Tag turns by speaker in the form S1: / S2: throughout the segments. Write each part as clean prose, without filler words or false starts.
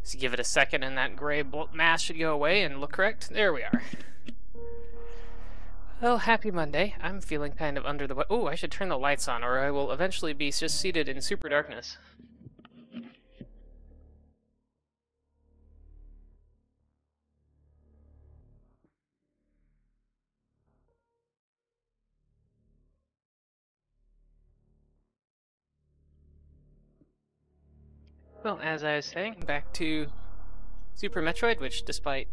S1: So give it a second and that gray mass should go away and look correct. There we are. Well, happy Monday. I'm feeling kind of under the weather. Oh, I should turn the lights on or I will eventually be just seated in super darkness. Well, as I was saying, back to Super Metroid, which despite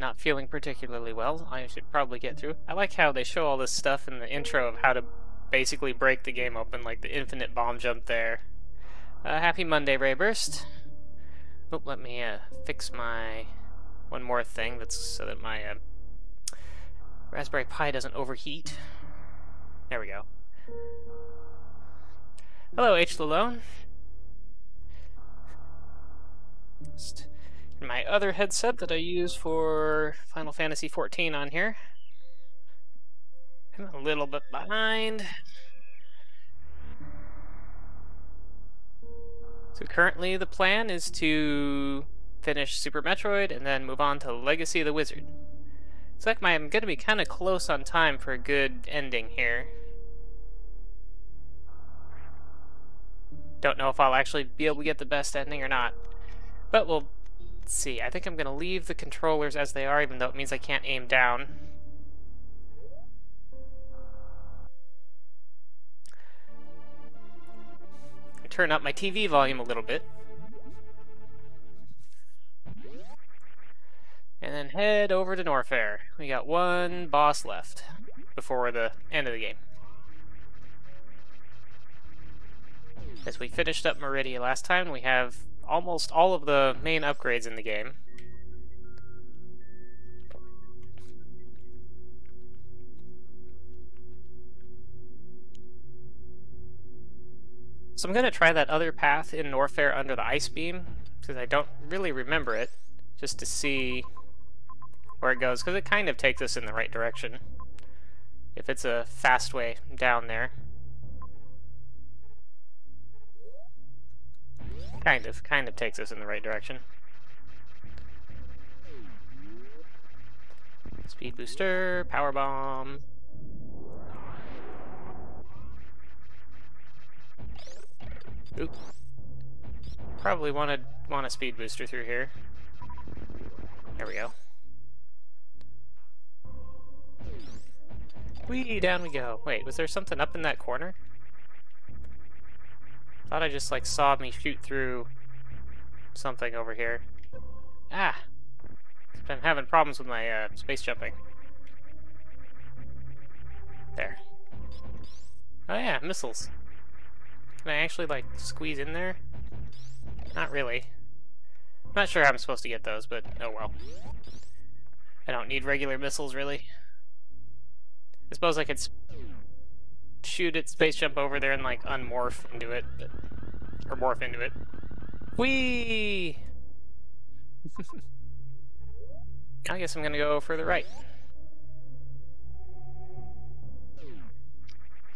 S1: not feeling particularly well, I should probably get through. I like how they show all this stuff in the intro of how to basically break the game open, like the infinite bomb jump there. Happy Monday, Rayburst. Oh, let me fix my one more thing that's so that my Raspberry Pi doesn't overheat. There we go. Hello, H. Lalone. My other headset that I use for Final Fantasy XIV on here. I'm a little bit behind. So currently the plan is to finish Super Metroid and then move on to Legacy of the Wizard. It's like I'm going to be kind of close on time for a good ending here. Don't know if I'll actually be able to get the best ending or not. But we'll see. I think I'm going to leave the controllers as they are, even though it means I can't aim down. I turn up my TV volume a little bit. And then head over to Norfair. We got one boss left before the end of the game. As we finished up Meridia last time, we have almost all of the main upgrades in the game. So I'm going to try that other path in Norfair under the ice beam, because I don't really remember it, just to see where it goes, because it kind of takes us in the right direction. If it's a fast way down there. Kind of takes us in the right direction. Speed booster, power bomb. Oop. Probably want a speed booster through here. There we go. Whee, down we go. Wait, was there something up in that corner? Thought I just like saw me shoot through something over here. Ah! I'm having problems with my space jumping. There. Oh yeah, missiles. Can I actually like squeeze in there? Not really. Not sure how I'm supposed to get those, but oh well. I don't need regular missiles really. I suppose I could shoot it, space jump over there, and like unmorph into it, but, or morph into it. Whee! I guess I'm gonna go further right.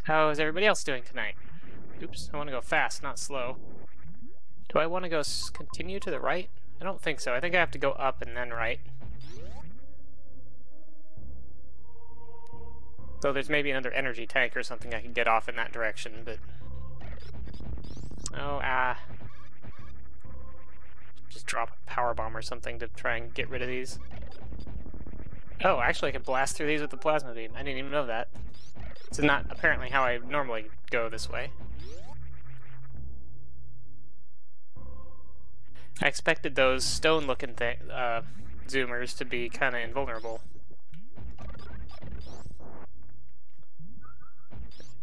S1: How is everybody else doing tonight? Oops, I want to go fast, not slow. Do I want to go continue to the right? I don't think so. I think I have to go up and then right. So there's maybe another energy tank or something I can get off in that direction, but... Oh, just drop a power bomb or something to try and get rid of these. Oh, actually I can blast through these with the plasma beam. I didn't even know that. This is not apparently how I normally go this way. I expected those stone-looking zoomers to be kind of invulnerable.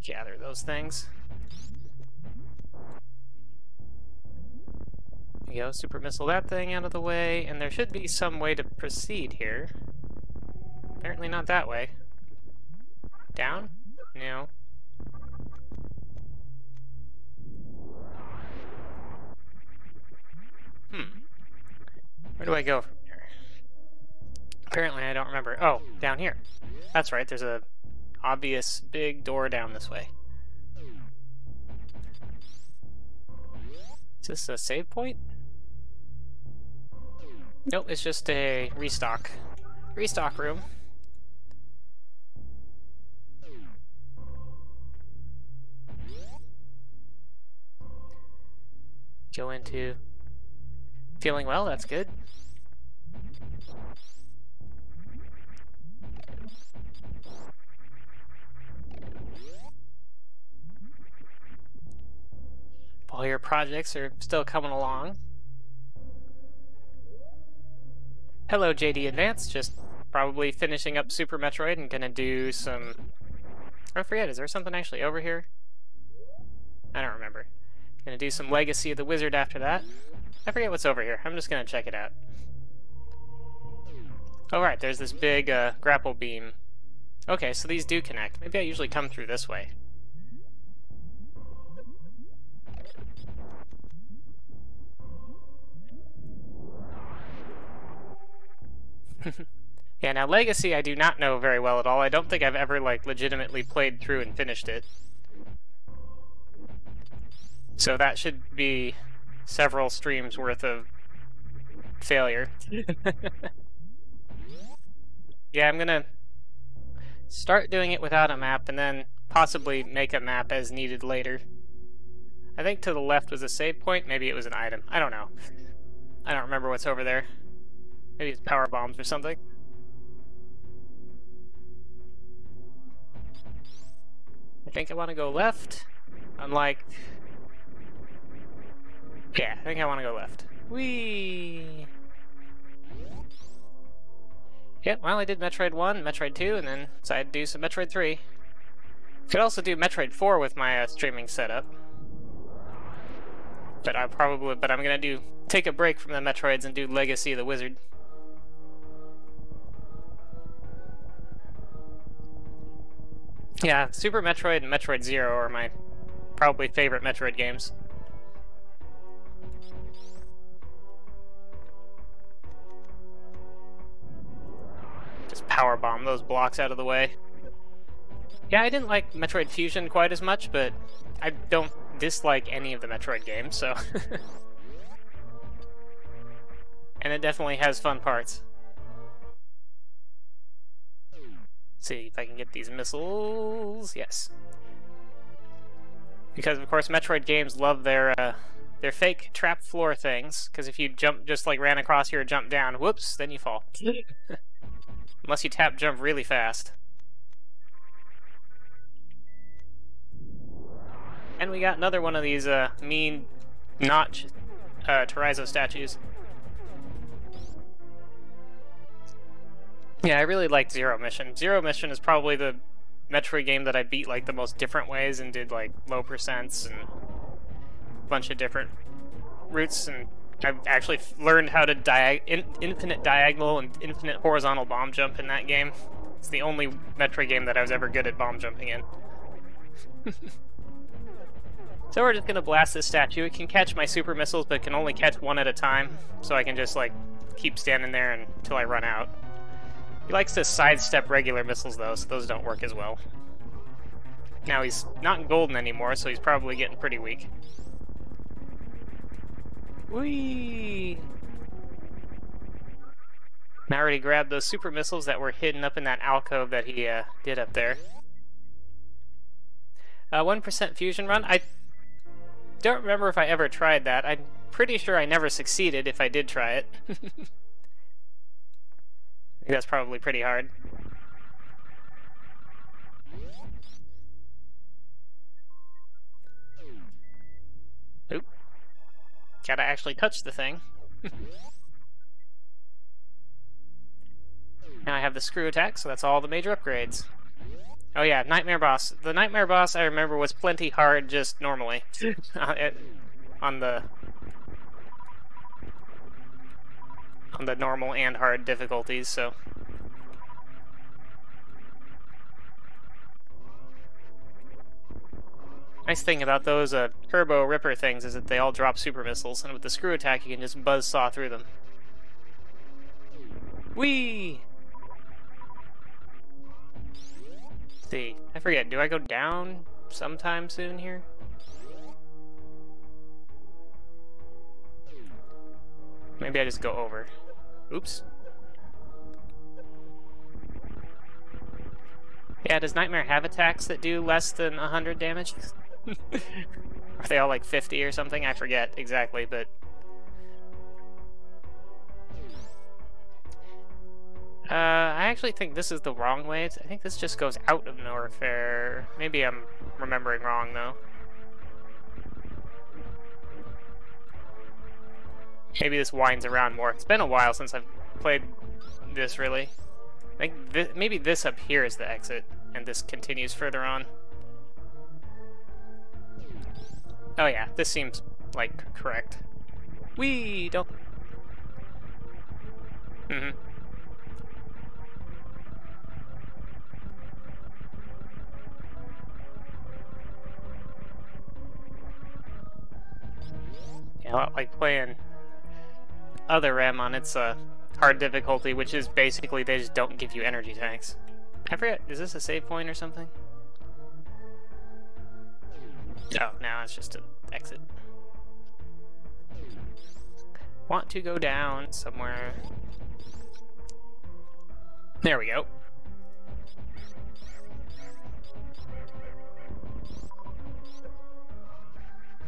S1: Gather those things. There you go, super missile that thing out of the way, and there should be some way to proceed here. Apparently not that way. Down? No. Where do I go from here? Apparently I don't remember. Oh, down here. That's right, there's a obvious big door down this way. Is this a save point? Nope, it's just a restock. Restock room. Go into feeling well, that's good. All your projects are still coming along. Hello, JD Advance. Just probably finishing up Super Metroid and gonna do some... I forget, is there something actually over here? I don't remember. Gonna do some Legacy of the Wizard after that. I forget what's over here. I'm just gonna check it out. Oh right, there's this big grapple beam. Okay, so these do connect. Maybe I usually come through this way. Yeah, now Legacy I do not know very well at all. I don't think I've ever, like, legitimately played through and finished it. So that should be several streams worth of failure. Yeah, I'm gonna start doing it without a map and then possibly make a map as needed later. I think to the left was a save point. Maybe it was an item. I don't know. I don't remember what's over there. Maybe it's power bombs or something. I think I want to go left. Unlike... Yeah, I think I want to go left. Whee! Yep, well, I did Metroid 1, Metroid 2, and then decided to do some Metroid 3. Could also do Metroid 4 with my streaming setup. But I'm gonna take a break from the Metroids and do Legacy of the Wizard. Yeah, Super Metroid and Metroid Zero are my probably favorite Metroid games. Just power bomb those blocks out of the way. Yeah, I didn't like Metroid Fusion quite as much, but I don't dislike any of the Metroid games, so... And it definitely has fun parts. Let's see if I can get these missiles. Yes. Because, of course, Metroid games love their fake trap floor things, because if you just like ran across here or jump down, whoops, then you fall. Unless you tap jump really fast. And we got another one of these mean notch Terrazzo statues. Yeah, I really liked Zero Mission. Zero Mission is probably the Metroid game that I beat like the most different ways and did like low percents and a bunch of different routes, and I've actually learned how to infinite diagonal and infinite horizontal bomb jump in that game. It's the only Metroid game that I was ever good at bomb jumping in. So we're just gonna blast this statue. It can catch my super missiles, but it can only catch one at a time, so I can just like keep standing there until I run out. He likes to sidestep regular missiles though, so those don't work as well. Now he's not in golden anymore, so he's probably getting pretty weak. Whee! I already grabbed those super missiles that were hidden up in that alcove that he did up there. 1% fusion run. I don't remember if I ever tried that. I'm pretty sure I never succeeded if I did try it. I think that's probably pretty hard. Oop. Gotta actually touch the thing. Now I have the screw attack, so that's all the major upgrades. Oh yeah, Nightmare Boss. The Nightmare Boss, I remember, was plenty hard just normally. on the normal and hard difficulties, so... Nice thing about those Turbo Ripper things is that they all drop super missiles, and with the screw attack you can just buzzsaw through them. Whee! See, I forget, do I go down sometime soon here? Maybe I just go over. Oops. Yeah, does Nightmare have attacks that do less than 100 damage? Are they all like 50 or something? I forget exactly, but... I actually think this is the wrong way. I think this just goes out of Norfair. Maybe I'm remembering wrong, though. Maybe this winds around more. It's been a while since I've played this, really. I think maybe this up here is the exit, and this continues further on. Oh yeah, this seems like correct. We don't. Mm-hmm. Yeah, like playing other RAM on its hard difficulty, which is basically they just don't give you energy tanks. I forget, is this a save point or something? Oh, no, it's just an exit. Want to go down somewhere. There we go.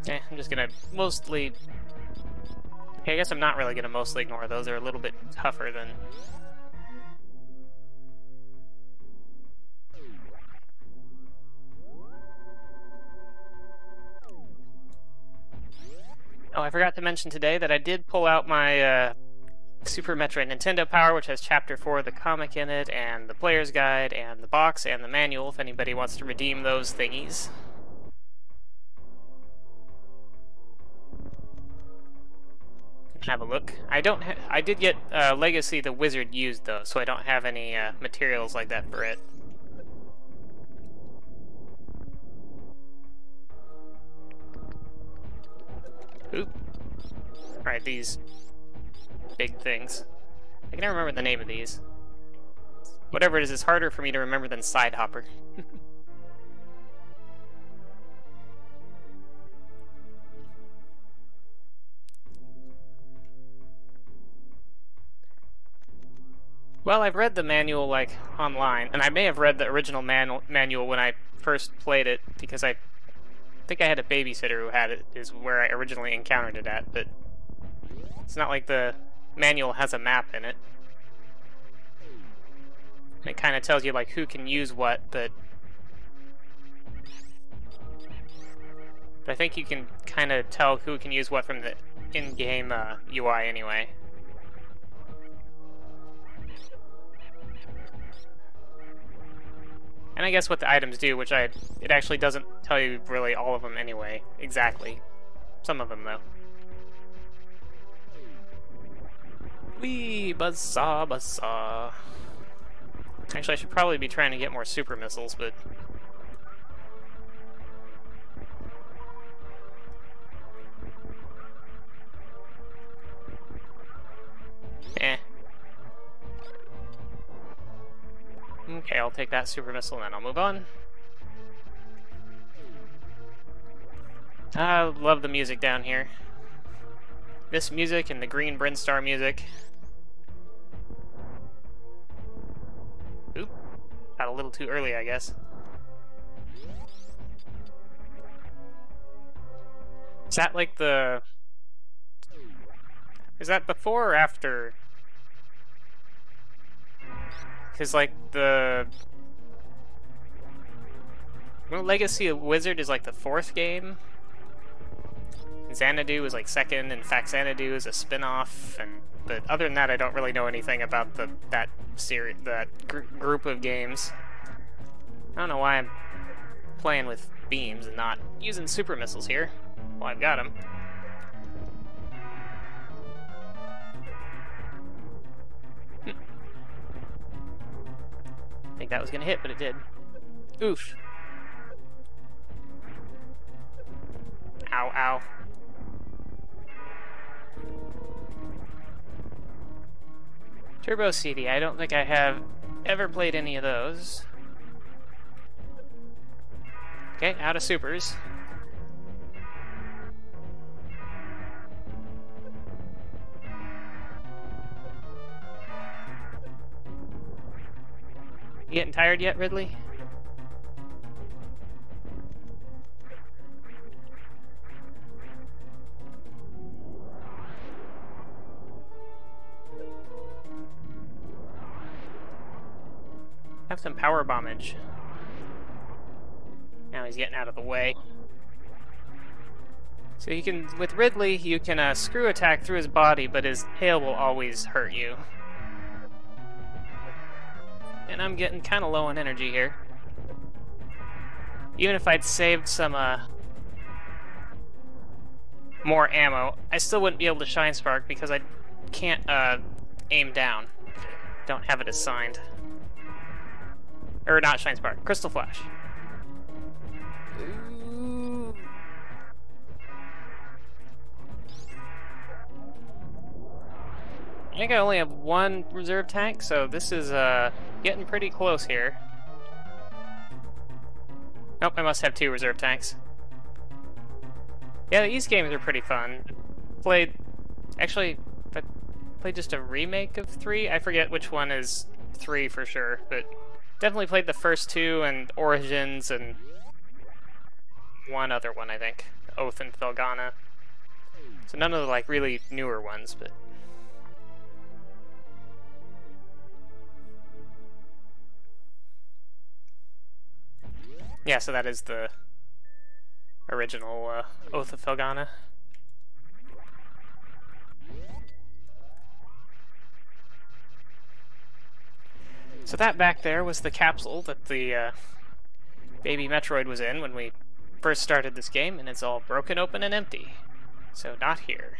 S1: I'm just gonna mostly... Okay, I guess I'm not really gonna mostly ignore those. They're a little bit tougher than... Oh, I forgot to mention today that I did pull out my Super Metroid Nintendo Power, which has Chapter 4 of the comic in it, and the player's guide, and the box, and the manual, if anybody wants to redeem those thingies. Have a look. I don't. I did get Legacy the Wizard used though, so I don't have any materials like that for it. Oop. Alright, these big things. I can never remember the name of these. Whatever it is, it's harder for me to remember than Side Hopper. Well, I've read the manual, like, online, and I may have read the original manual when I first played it, because I think I had a babysitter who had it, is where I originally encountered it at, but it's not like the manual has a map in it. It kind of tells you, like, who can use what, but I think you can kind of tell who can use what from the in-game UI anyway. And I guess what the items do, which it actually doesn't tell you really all of them anyway, exactly. Some of them, though. Wee, buzzsaw, buzzsaw. Actually, I should probably be trying to get more super missiles, but... Eh. Okay, I'll take that super missile and then I'll move on. I love the music down here. This music and the green Brinstar music. Oop. Got a little too early, I guess. Is that like the... Is that before or after? Because, like, the... Well, Legacy of Wizard is, like, the 4th game. Xanadu is, like, 2nd, and Faxanadu is a spin-off, but other than that, I don't really know anything about that group of games. I don't know why I'm playing with beams and not using super missiles here. Well, I've got them. I think that was gonna hit, but it did. Oof. Ow, ow. Turbo CD, I don't think I have ever played any of those. Okay, out of supers. You getting tired yet, Ridley? Have some power bombage. Now he's getting out of the way. So you can, with Ridley, you can screw attack through his body, but his tail will always hurt you. And I'm getting kind of low on energy here. Even if I'd saved some more ammo, I still wouldn't be able to Shine Spark because I can't aim down. Don't have it assigned. Or not Shine Spark, Crystal Flash. Ooh. I think I only have one reserve tank, so this is getting pretty close here. Nope, I must have 2 reserve tanks. Yeah, these games are pretty fun. Actually, I played just a remake of 3. I forget which one is 3 for sure, but definitely played the first 2 and Origins and one other one, I think. Oath and Felghana. So none of the like really newer ones, but yeah, so that is the original Oath of Felghana. So that back there was the capsule that the baby Metroid was in when we first started this game, and it's all broken open and empty. So not here.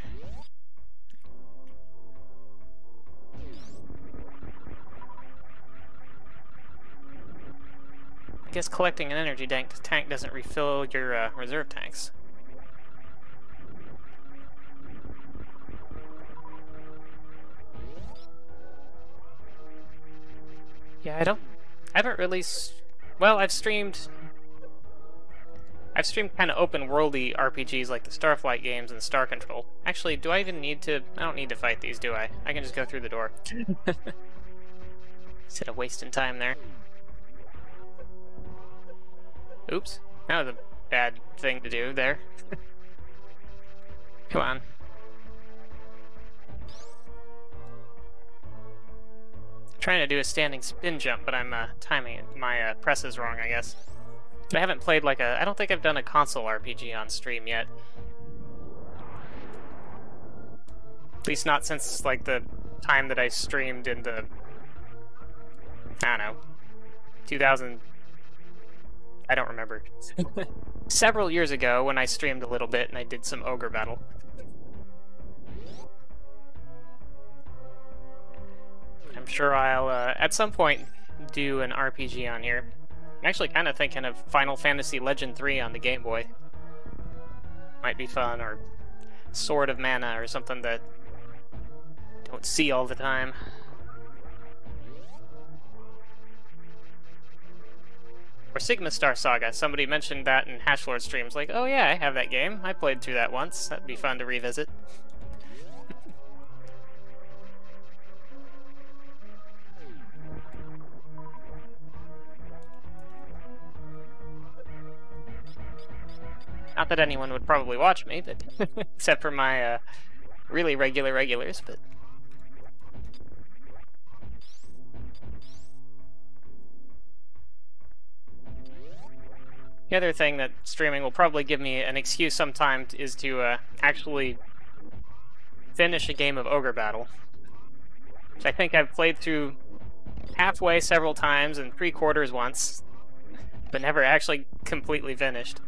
S1: I guess collecting an energy tank doesn't refill your reserve tanks. Yeah, I haven't really, well, I've streamed kind of open-worldy RPGs like the Starflight games and Star Control. Actually, do I even need to, I don't need to fight these, do I? I can just go through the door. Instead of wasting time there. Oops, that was a bad thing to do there. Come on. Trying to do a standing spin jump, but I'm timing it. My press is wrong, I guess. But I haven't played like I don't think I've done a console RPG on stream yet. At least not since like the time that I streamed in the, I don't know, 2000, I don't remember. Several years ago when I streamed a little bit and I did some ogre battle. I'm sure I'll, at some point, do an RPG on here. I'm actually kind of thinking of Final Fantasy Legend 3 on the Game Boy. Might be fun, or Sword of Mana, or something that don't see all the time. Or Sigma Star Saga. Somebody mentioned that in Hashlord streams, like, oh yeah, I have that game. I played through that once. That'd be fun to revisit. Not that anyone would probably watch me, but except for my really regulars, but the other thing that streaming will probably give me an excuse sometimes is to actually finish a game of Ogre Battle, which I think I've played through halfway several times and 3/4 once, but never actually completely finished.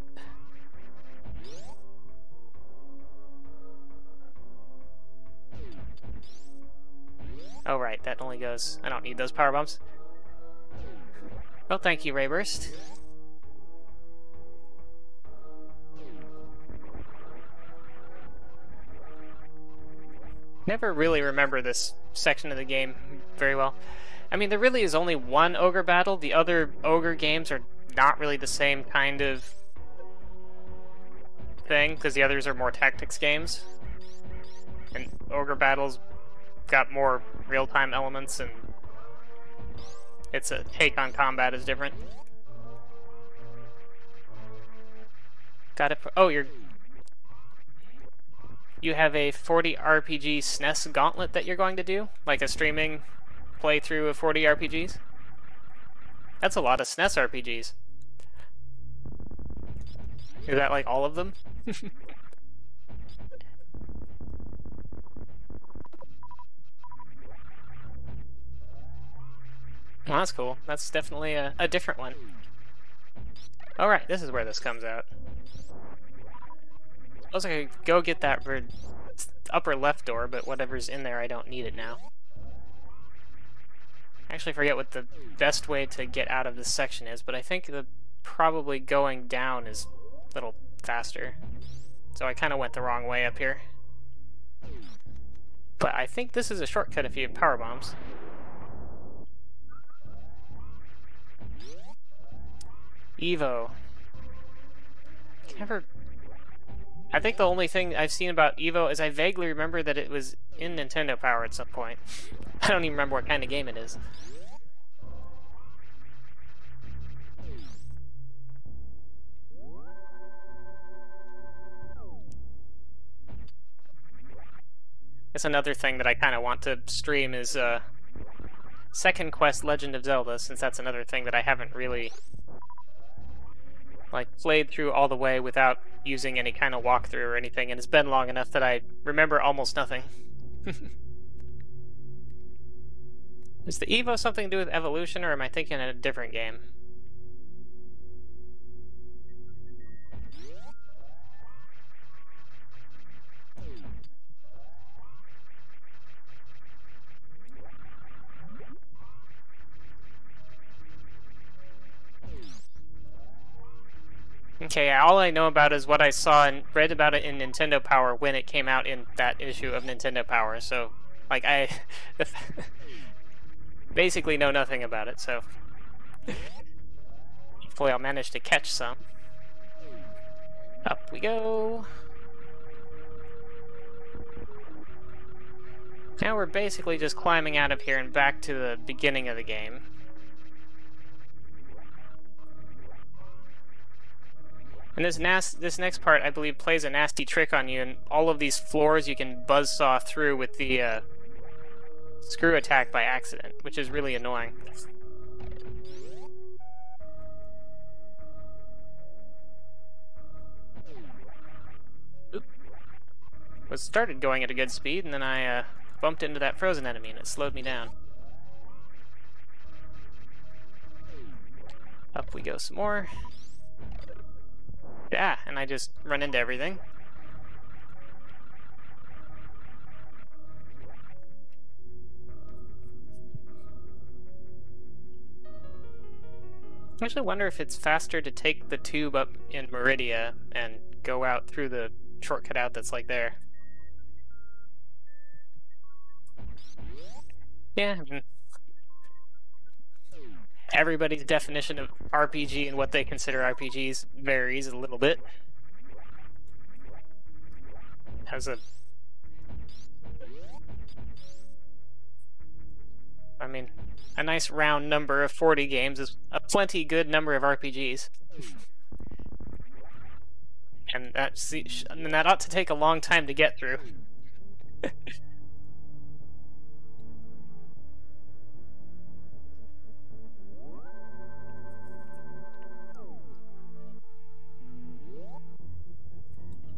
S1: Oh right, that only goes... I don't need those power bombs. Well, thank you, Rayburst. Never really remember this section of the game very well. I mean, there really is only one Ogre battle. The other Ogre games are not really the same kind of thing, because the others are more tactics games. And Ogre battles got more real-time elements, and Its a take on combat is different. Got it. Oh, you have a 40 RPG SNES gauntlet that you're going to do? Like a streaming playthrough of 40 RPGs? That's a lot of SNES RPGs. Is that like all of them? Well, that's cool. That's definitely a different one. Alright, this is where this comes out. Suppose I could go get that upper left door, but whatever's in there, I don't need it now. I actually forget what the best way to get out of this section is, but I think probably going down is a little faster. So I kind of went the wrong way up here. But I think this is a shortcut if you have power bombs. Evo. I think the only thing I've seen about Evo is I vaguely remember that it was in Nintendo Power at some point. I don't even remember what kind of game it is. It's another thing that I kind of want to stream is Second Quest Legend of Zelda, since that's another thing that I haven't really played through all the way without using any kind of walkthrough or anything, and it's been long enough that I remember almost nothing. Is the Evo something to do with evolution, or am I thinking of a different game? Okay, all I know about is what I saw and read about it in Nintendo Power when it came out in that issue of Nintendo Power, so, I basically know nothing about it, so hopefully I'll manage to catch some. Up we go. Now we're basically just climbing out of here and back to the beginning of the game. And this next part, I believe, plays a nasty trick on you, and all of these floors you can buzzsaw through with the screw attack by accident, which is really annoying. Oop. Was started going at a good speed, and then I bumped into that frozen enemy, and it slowed me down. Up we go some more. Yeah, and I just run into everything. I actually wonder if it's faster to take the tube up in Meridia and go out through the shortcut out that's there. Yeah, I mean, everybody's definition of RPG and what they consider RPGs varies a little bit. I mean, a nice round number of 40 games is a plenty good number of RPGs. And that ought to take a long time to get through.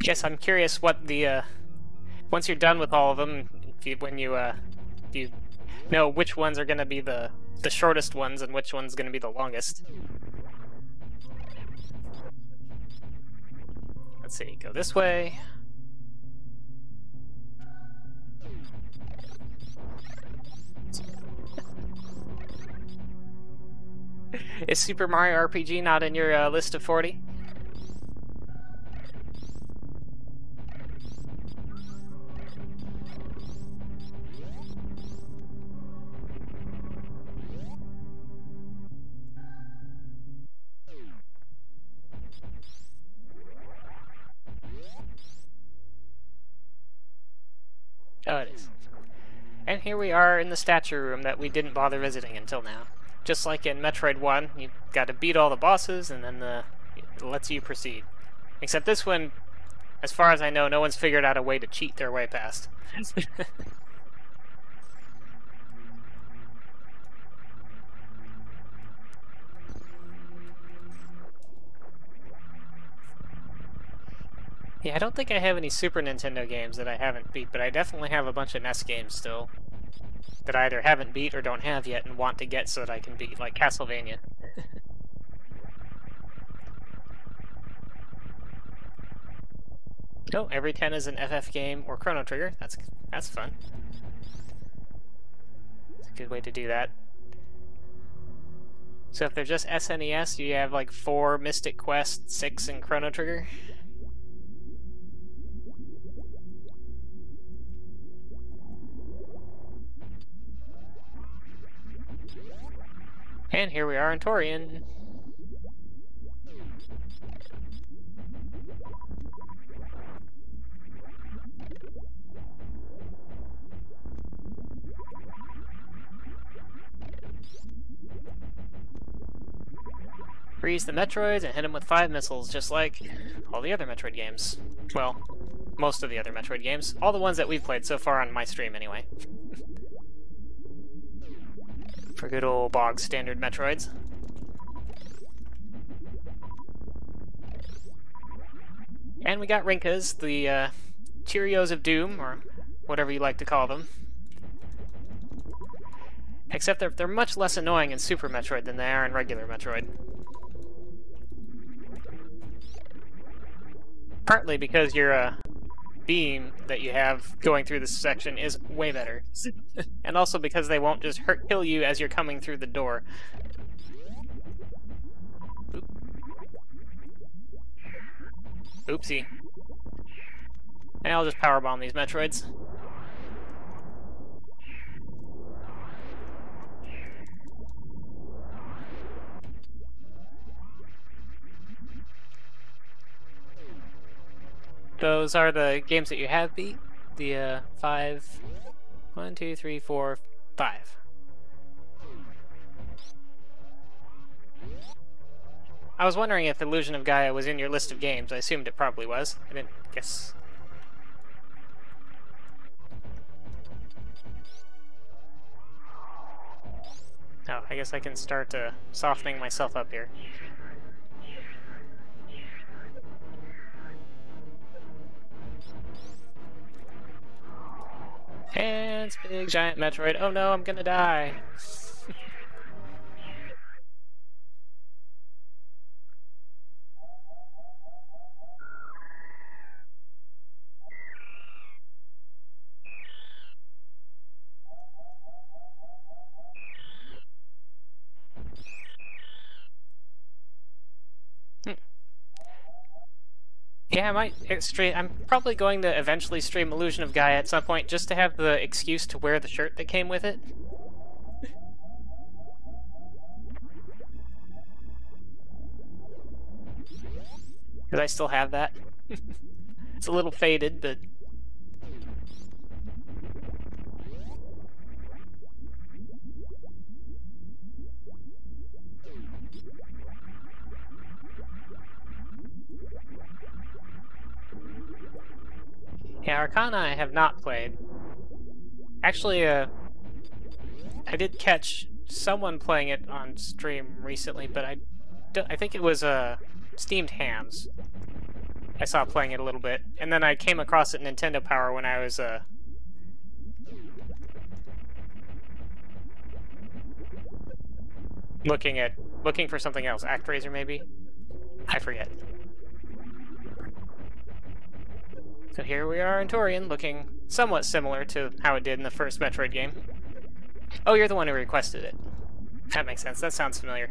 S1: Guess I'm curious what the once you're done with all of them, when you know which ones are going to be the shortest ones and which one's going to be the longest. Let's see, go this way. Is Super Mario RPG not in your list of 40? Oh, it is. And here we are in the statue room that we didn't bother visiting until now. just like in Metroid 1, you got to beat all the bosses, and then it lets you proceed. Except this one, as far as I know, no one's figured out a way to cheat their way past. Yeah, I don't think I have any Super Nintendo games that I haven't beat, but I definitely have a bunch of NES games still that I either haven't beat or don't have yet and want to get so that I can beat, like Castlevania. Oh, every 10 is an FF game or Chrono Trigger. That's fun. It's a good way to do that. So if they're just SNES, you have like 4 Mystic Quest, 6 in Chrono Trigger. And here we are in Torian. Freeze the Metroids and hit them with 5 missiles, just like all the other Metroid games. Well, most of the other Metroid games. All the ones that we've played so far on my stream, anyway. For good old bog standard Metroids. And we got Rinkas, the Cheerios of Doom, or whatever you like to call them. Except they're much less annoying in Super Metroid than they are in regular Metroid. Partly because your beam that you have going through this section is way better. And also because they won't just kill you as you're coming through the door. Oopsie. And I'll just powerbomb these Metroids. Those are the games that you have beat. The 5... 1, 2, 3, 4, 5. I was wondering if Illusion of Gaia was in your list of games. I assumed it probably was. I didn't guess. Oh, I guess I can start softening myself up here. And it's big giant Metroid. Oh no, I'm gonna die. Yeah, I might stream. I'm probably going to eventually stream Illusion of Gaia at some point, just to have the excuse to wear the shirt that came with it. Because I still have that. It's a little faded, but... Yeah, Arcana I have not played. Actually, I did catch someone playing it on stream recently, but I think it was Steamed Hams. I saw playing it a little bit, and then I came across it in Nintendo Power when I was looking for something else. ActRaiser maybe? I forget. So here we are in Torian, looking somewhat similar to how it did in the first Metroid game. Oh, you're the one who requested it. That makes sense. That sounds familiar.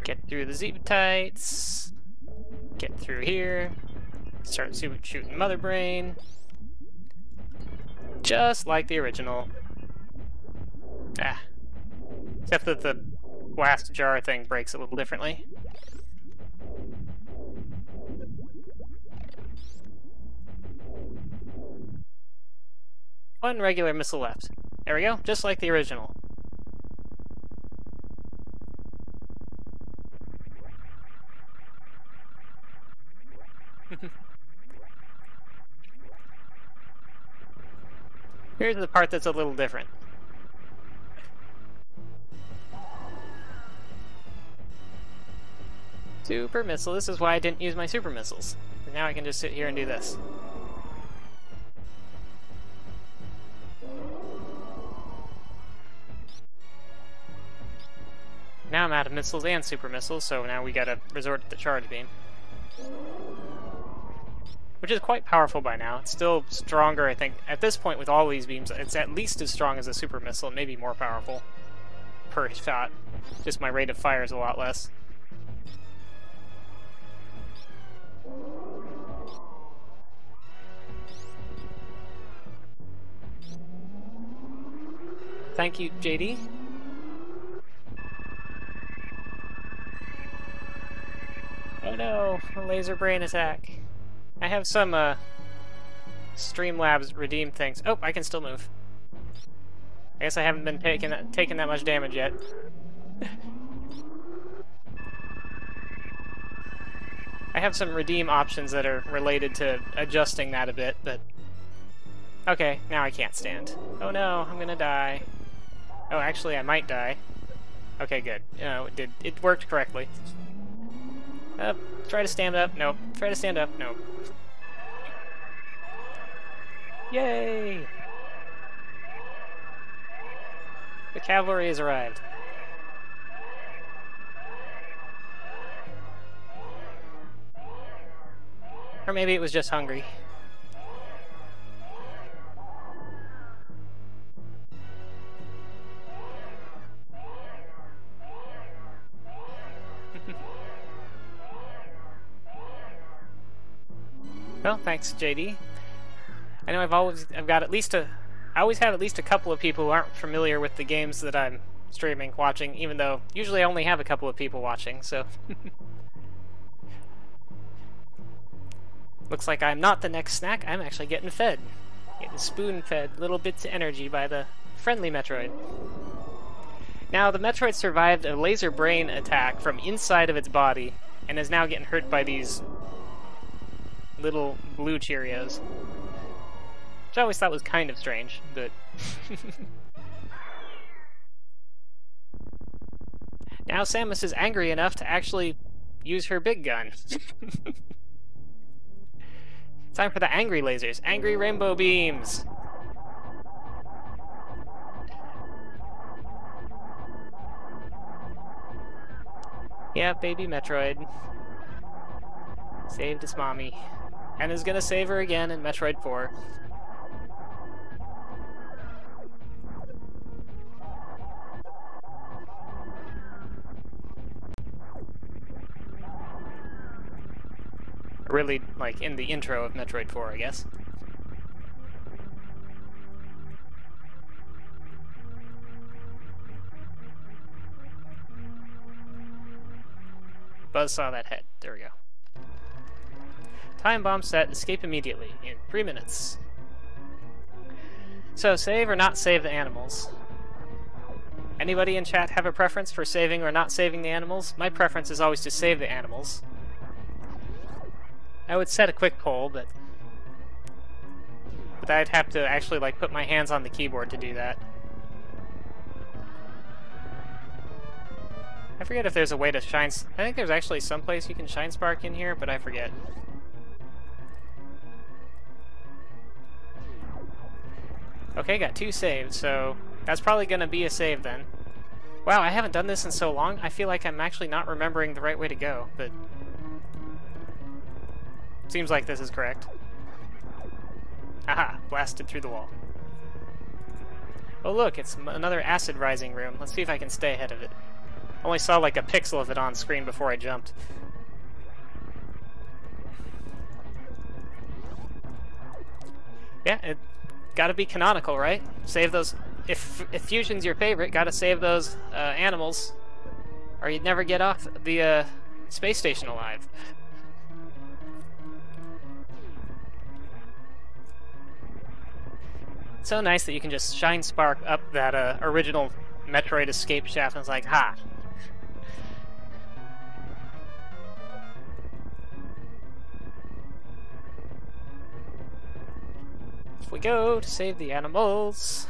S1: Get through the Zebatites. Get through here. Start shooting Mother Brain. Just like the original. Ah. Except that the blast jar thing breaks a little differently. One regular missile left. There we go, just like the original. Here's the part that's a little different. Super missile. This is why I didn't use my super missiles. And now I can just sit here and do this. Now I'm out of missiles and super missiles, so now we gotta resort to the charge beam. Which is quite powerful by now. It's still stronger, I think. At this point with all these beams, it's at least as strong as a super missile, maybe more powerful per shot. Just my rate of fire is a lot less. Thank you, JD. Oh no, a laser brain attack. I have some, Streamlabs redeem things. Oh, I can still move. I guess I haven't been taking that much damage yet. I have some redeem options that are related to adjusting that a bit, but... Okay, now I can't stand. Oh no, I'm gonna die. Oh, actually, I might die. Okay, good. It worked correctly. Try to stand up. Nope. Try to stand up. Nope. Yay! The cavalry has arrived. Or maybe it was just hungry. Well, thanks, JD. I know I always have at least a couple of people who aren't familiar with the games that I'm streaming, watching, even though usually I only have a couple of people watching, so... Looks like I'm not the next snack, I'm actually getting fed. Getting spoon-fed little bits of energy by the friendly Metroid. Now, the Metroid survived a laser brain attack from inside of its body, and is now getting hurt by these little blue Cheerios. Which I always thought was kind of strange, but... Now Samus is angry enough to actually use her big gun. Time for the angry lasers. Angry rainbow beams! Yeah, baby Metroid. Saved his mommy. And is gonna save her again in Metroid 4. Really, like, in the intro of Metroid 4, I guess. Buzz saw that head. There we go. Time bomb set. Escape immediately. In 3 minutes. So, save or not save the animals? Anybody in chat have a preference for saving or not saving the animals? My preference is always to save the animals. I would set a quick poll, but I'd have to actually, like, put my hands on the keyboard to do that. I forget if there's a way to shine... I think there's actually some place you can shine spark in here, but I forget. Okay, got 2 saved, so that's probably gonna be a save then. Wow, I haven't done this in so long, I feel like I'm actually not remembering the right way to go, but... Seems like this is correct. Aha! Blasted through the wall. Oh look, it's another acid rising room. Let's see if I can stay ahead of it. Only saw like a pixel of it on screen before I jumped. Yeah, it gotta be canonical, right? Save those... If fusion's your favorite, gotta save those animals, or you'd never get off the space station alive. It's so nice that you can just shine spark up that original Metroid escape shaft, and it's like, ha! If we go to save the animals,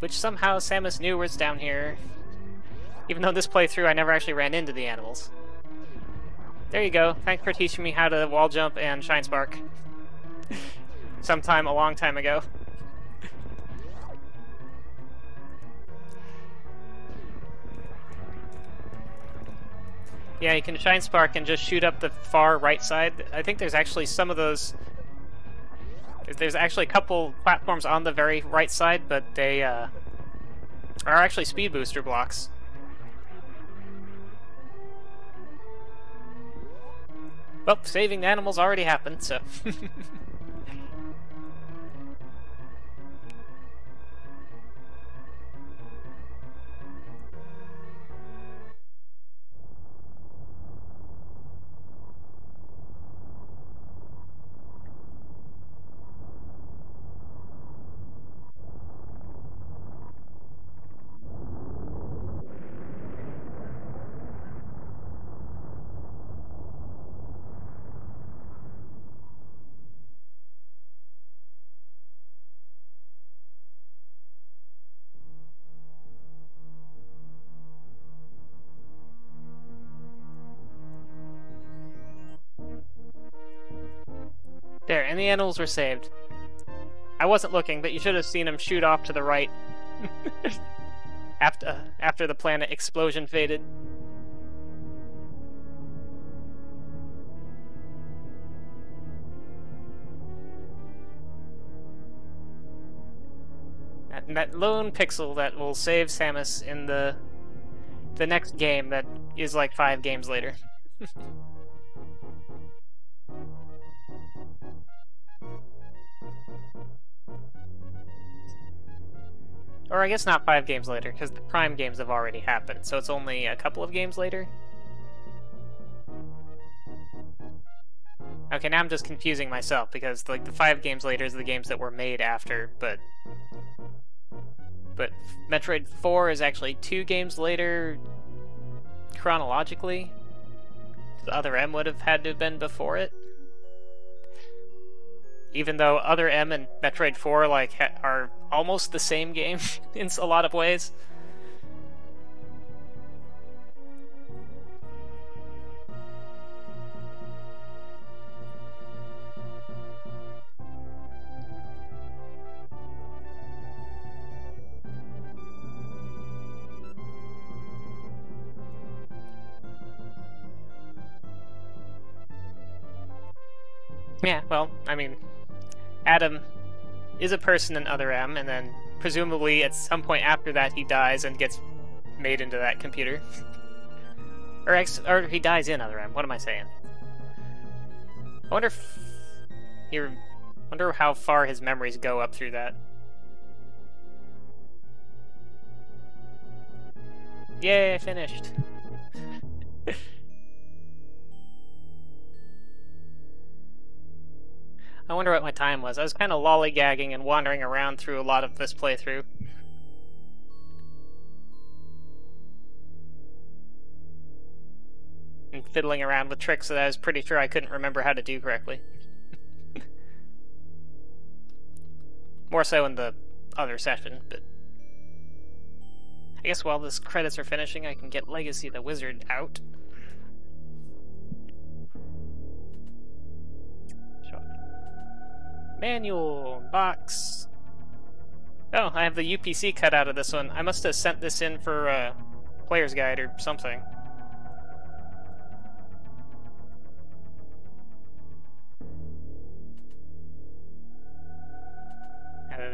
S1: which somehow Samus knew was down here, even though this playthrough I never actually ran into the animals. There you go. Thanks for teaching me how to wall jump and shine spark. Sometime a long time ago. Yeah, you can shine spark and just shoot up the far right side. I think there's actually some of those... There's actually a couple platforms on the very right side, but they are actually speed booster blocks. Well, saving the animals already happened, so... There, and the animals were saved. I wasn't looking, but you should have seen him shoot off to the right. after the planet explosion faded. That lone pixel that will save Samus in the next game that is like 5 games later. Or I guess not 5 games later, because the Prime games have already happened, so it's only a couple of games later. Okay, now I'm just confusing myself, because like the 5 games later is the games that were made after, but Metroid 4 is actually 2 games later chronologically. The Other M would have had to have been before it. Even though Other M and Metroid 4 like are almost the same game in a lot of ways. Yeah, well, I mean, Adam is a person in Other M, and then presumably at some point after that he dies and gets made into that computer. or he dies in Other M. What am I saying? I wonder if wonder how far his memories go up through that. Yay, finished. I wonder what my time was. I was kind of lollygagging and wandering around through a lot of this playthrough. And fiddling around with tricks that I was pretty sure I couldn't remember how to do correctly. More so in the other session, but... I guess while these credits are finishing, I can get Legacy the Wizard out. Manual, box. Oh, I have the UPC cut out of this one. I must have sent this in for a player's guide or something.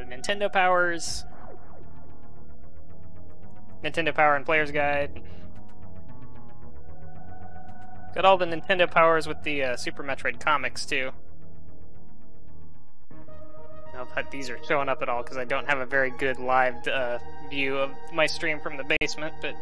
S1: Nintendo powers. Nintendo power and player's guide. Got all the Nintendo powers with the Super Metroid comics too. I don't know if these are showing up at all because I don't have a very good live view of my stream from the basement, but